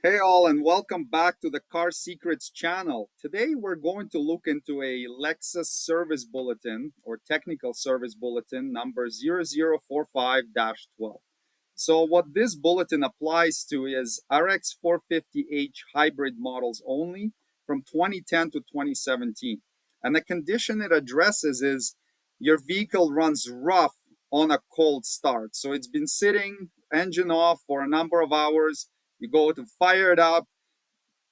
Hey all, and welcome back to the Car Secrets channel. Today we're going to look into a Lexus Service Bulletin or Technical Service Bulletin number 0045-12. So what this bulletin applies to is RX450h hybrid models only from 2010 to 2017. And the condition it addresses is your vehicle runs rough on a cold start. So it's been sitting engine off for a number of hours. You go to fire it up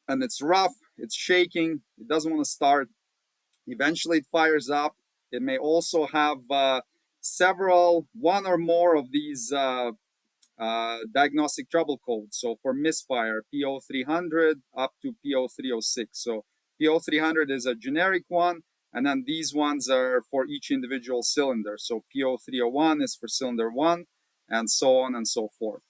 and it's rough, it's shaking, it doesn't want to start. Eventually, it fires up. It may also have one or more of these diagnostic trouble codes. So for Misfire, PO300 up to PO306. So PO300 is a generic one, and then these ones are for each individual cylinder. So PO301 is for cylinder one, and so on and so forth.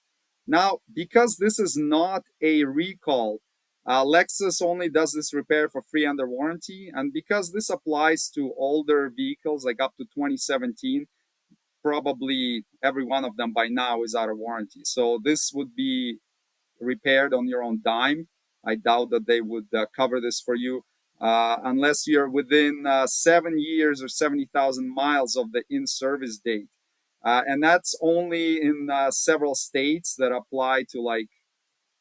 Now, because this is not a recall, Lexus only does this repair for free under warranty. And because this applies to older vehicles, like up to 2017, probably every one of them by now is out of warranty. So this would be repaired on your own dime. I doubt that they would cover this for you unless you're within 7 years or 70,000 miles of the in service date. And that's only in several states that apply to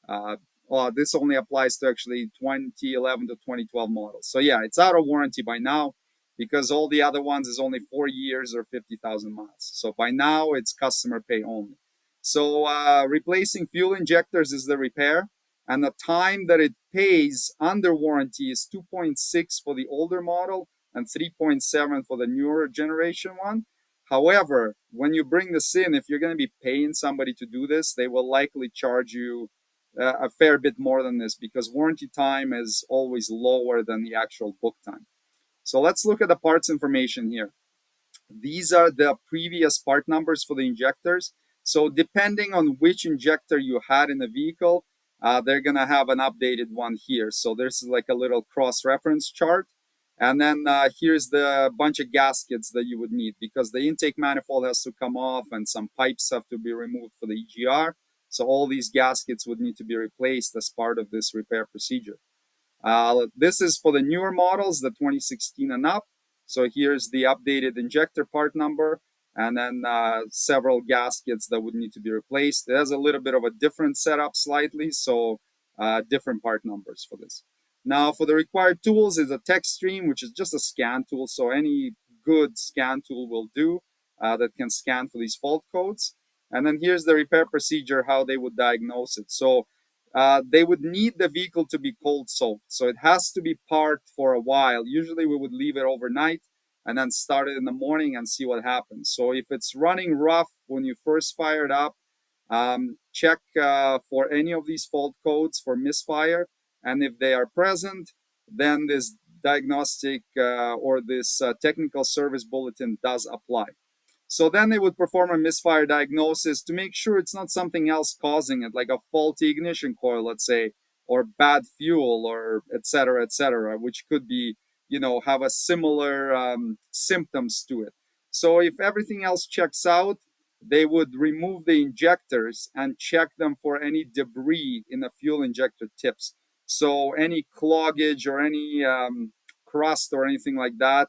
uh, well, this only applies to actually 2011 to 2012 models. So yeah, it's out of warranty by now because all the other ones is only 4 years or 50,000 miles. So by now it's customer pay only. So replacing fuel injectors is the repair, and the time that it pays under warranty is 2.6 for the older model and 3.7 for the newer generation one. However, when you bring this in, if you're going to be paying somebody to do this, they will likely charge you a fair bit more than this because warranty time is always lower than the actual book time. So let's look at the parts information here. These are the previous part numbers for the injectors. So depending on which injector you had in the vehicle, they're gonna have an updated one here. So there's like a little cross-reference chart. And then here's the bunch of gaskets that you would need because the intake manifold has to come off and some pipes have to be removed for the EGR. So all these gaskets would need to be replaced as part of this repair procedure. This is for the newer models, the 2016 and up. So here's the updated injector part number, and then several gaskets that would need to be replaced. It has a little bit of a different setup slightly, so different part numbers for this. Now for the required tools is a text stream, which is just a scan tool. So any good scan tool will do that can scan for these fault codes. And then here's the repair procedure, how they would diagnose it. So they would need the vehicle to be cold soaked. So it has to be parked for a while. Usually we would leave it overnight and then start it in the morning and see what happens. So if it's running rough when you first fire it up, check for any of these fault codes for misfire. And if they are present, then this diagnostic or this technical service bulletin does apply. So then they would perform a misfire diagnosis to make sure it's not something else causing it, like a faulty ignition coil, let's say, or bad fuel, or et cetera, which could be, have a similar symptoms to it. So if everything else checks out, they would remove the injectors and check them for any debris in the fuel injector tips. So any cloggage or any crust or anything like that.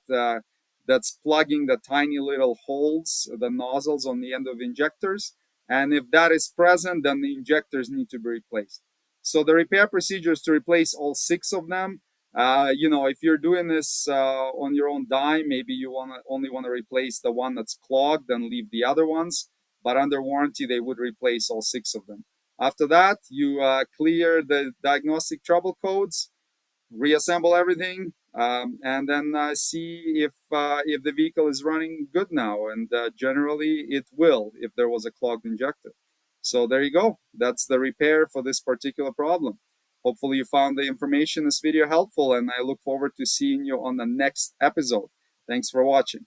That's plugging the tiny little holes, the nozzles on the end of injectors. And if that is present, then the injectors need to be replaced. So the repair procedure is to replace all six of them. If you're doing this on your own dime, maybe you only want to replace the one that's clogged and leave the other ones. But under warranty, they would replace all six of them. After that, you clear the diagnostic trouble codes, reassemble everything, and then see if the vehicle is running good now. And generally, it will if there was a clogged injector. So there you go. That's the repair for this particular problem. Hopefully, you found the information in this video helpful, and I look forward to seeing you on the next episode. Thanks for watching.